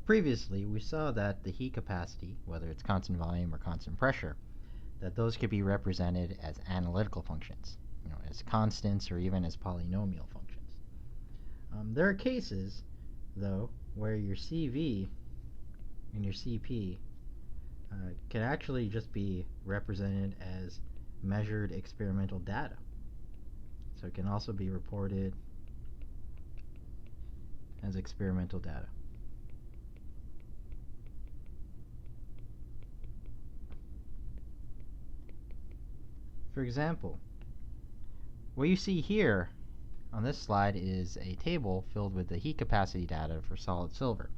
previously we saw that the heat capacity, whether it's constant volume or constant pressure, that those could be represented as analytical functions, as constants or even as polynomial functions. There are cases, though, where your CV and your CP can actually just be represented as measured experimental data. So it can also be reported as experimental data. For example, what you see here on this slide is a table filled with the heat capacity data for solid silver.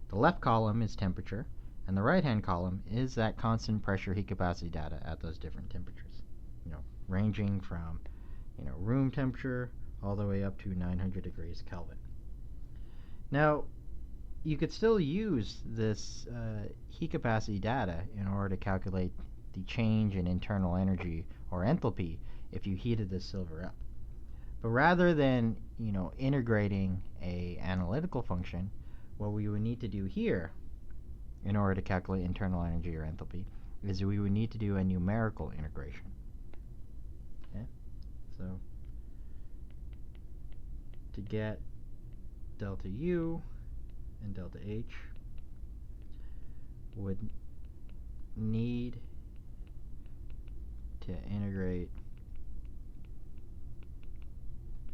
The left column is temperature, and the right-hand column is that constant pressure heat capacity data at those different temperatures, ranging from room temperature all the way up to 900 degrees Kelvin. Now, you could still use this heat capacity data in order to calculate the change in internal energy or enthalpy if you heated this silver up. But rather than integrating a analytical function, what we would need to do here in order to calculate internal energy or enthalpy is we would need to do a numerical integration. Okay? So to get delta U and delta H would need to integrate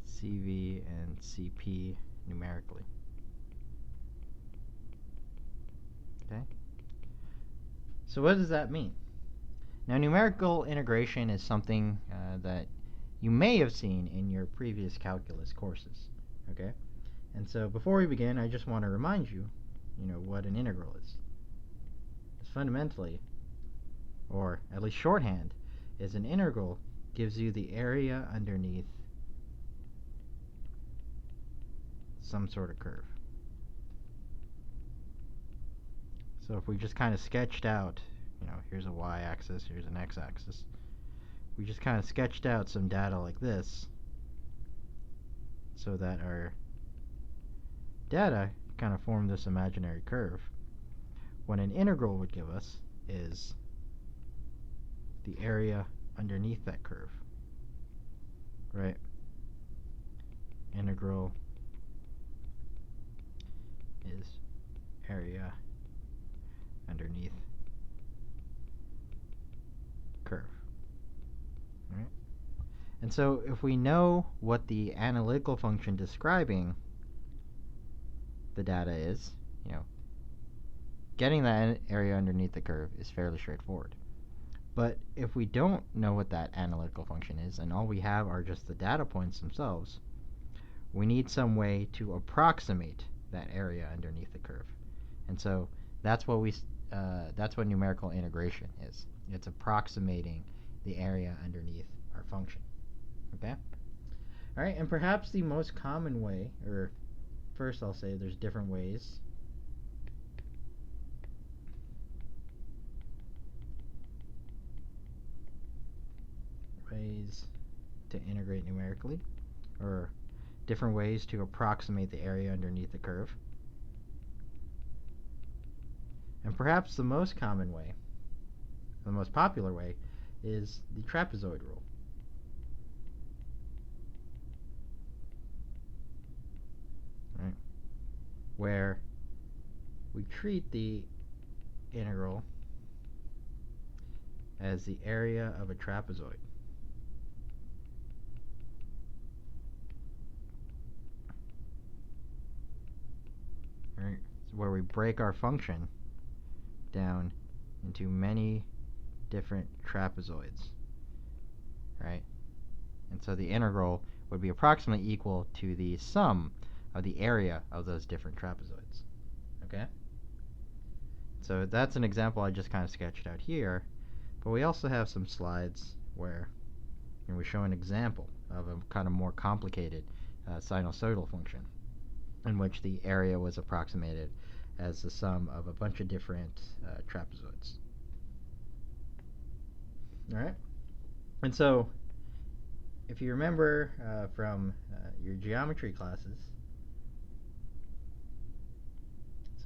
CV and CP numerically. Okay? So what does that mean? Now, numerical integration is something that you may have seen in your previous calculus courses. Okay? And so before we begin, I just want to remind you, what an integral is. It's fundamentally, or at least shorthand, is an integral gives you the area underneath some sort of curve. So if we just kind of sketched out, here's a y-axis, here's an x-axis. We just kind of sketched out some data like this so that our data kind of form this imaginary curve. What an integral would give us is the area underneath that curve, right? Integral is area underneath curve, right? And so if we know what the analytical function describing the data is, getting that area underneath the curve is fairly straightforward. But if we don't know what that analytical function is, and all we have are just the data points themselves, we need some way to approximate that area underneath the curve. And so that's what numerical integration is. It's approximating the area underneath our function. Okay? All right, and perhaps the most common way, or first I'll say there's different ways to integrate numerically, or different ways to approximate the area underneath the curve. And perhaps the most common way, the most popular way, is the trapezoid rule. Right? Where we treat the integral as the area of a trapezoid. Right? So where we break our function down into many different trapezoids, right? And so the integral would be approximately equal to the sum of the area of those different trapezoids. Okay? So that's an example I just kind of sketched out here, but we also have some slides where we show an example of a kind of more complicated sinusoidal function in which the area was approximated as the sum of a bunch of different trapezoids. All right? And so if you remember from your geometry classes,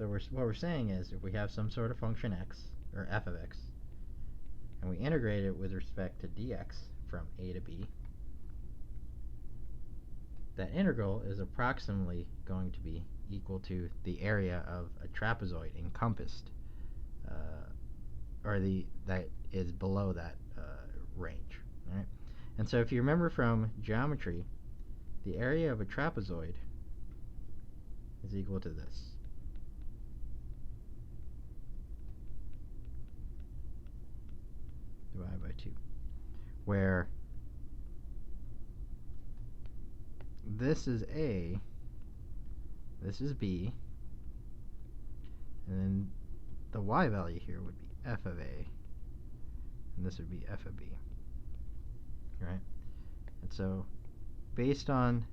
So what we're saying is, if we have some sort of function x, or f of x, and we integrate it with respect to dx from a to b, that integral is approximately going to be equal to the area of a trapezoid encompassed, or that is below that range. All right? And so if you remember from geometry, the area of a trapezoid is equal to this. Divided by 2. Where this is A, this is B, and then the y value here would be f of A, and this would be f of B. Right? And so, based on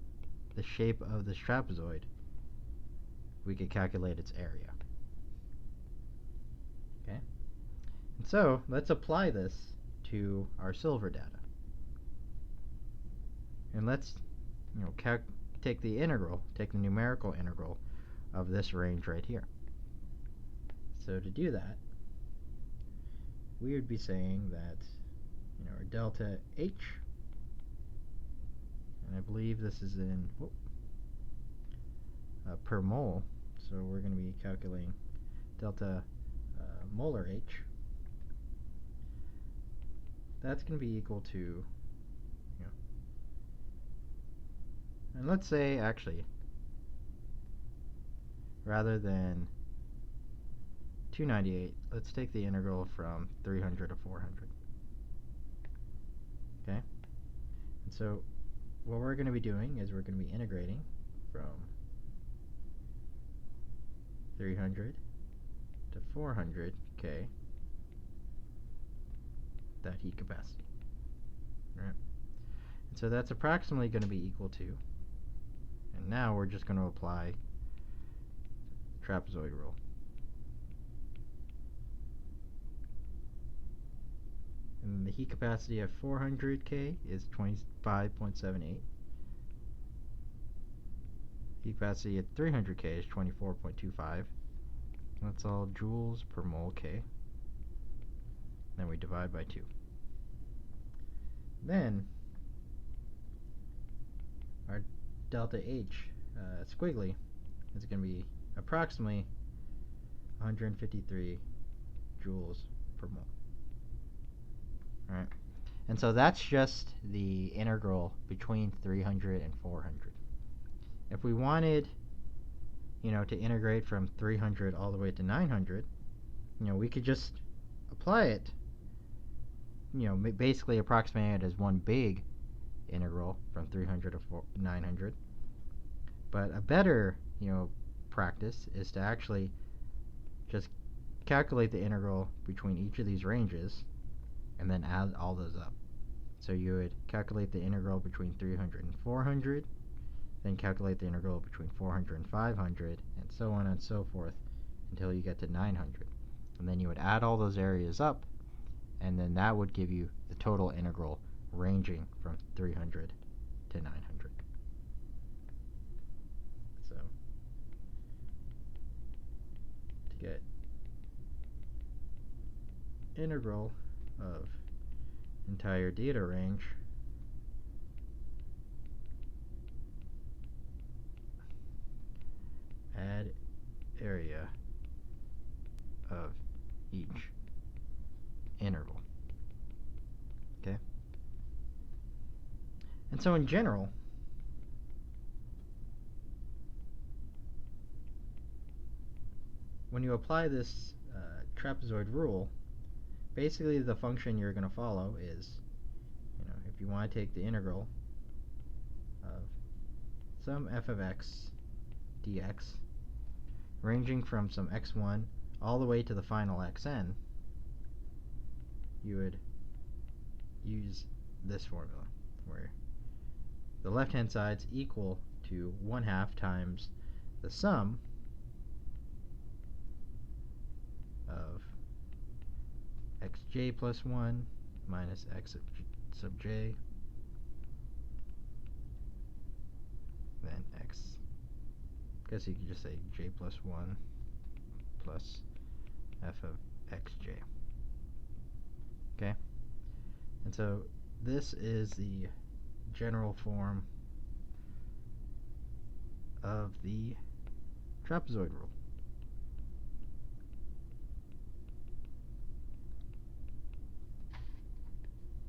the shape of this trapezoid, we could calculate its area. Okay? And so, let's apply this to our silver data. And let's take the numerical integral of this range right here. So to do that, we would be saying that our delta H, and I believe this is in per mole, so we're going to be calculating delta molar H. That's going to be equal to, and let's say, actually, rather than 298, let's take the integral from 300 to 400. Okay? And so what we're going to be doing is we're going to be integrating from 300 to 400k that heat capacity. Right? And so that's approximately going to be equal to, and now we're just going to apply trapezoid rule. And the heat capacity of 400k is 25.78. Heat capacity at 300k is 24.25. That's all joules per mole K. Then we divide by 2. Then our delta H squiggly is going to be approximately 153 joules per mole. Alright, and so that's just the integral between 300 and 400. If we wanted, to integrate from 300 all the way to 900, we could just apply it, basically approximating it as one big integral from 300 to 900. But a better, practice is to actually just calculate the integral between each of these ranges and then add all those up. So you would calculate the integral between 300 and 400, then calculate the integral between 400 and 500, and so on and so forth until you get to 900. And then you would add all those areas up, and then that would give you the total integral ranging from 300 to 900. So to get integral of entire data range, add area of each interval. Okay? And so in general, when you apply this trapezoid rule, basically the function you're going to follow is, if you want to take the integral of some f of x dx ranging from some x1 all the way to the final xn, you would use this formula where the left hand side's equal to 1/2 times the sum of xj plus 1 minus x sub j, then x, I guess you could just say j plus 1 plus f of xj. Okay? And so this is the general form of the trapezoid rule.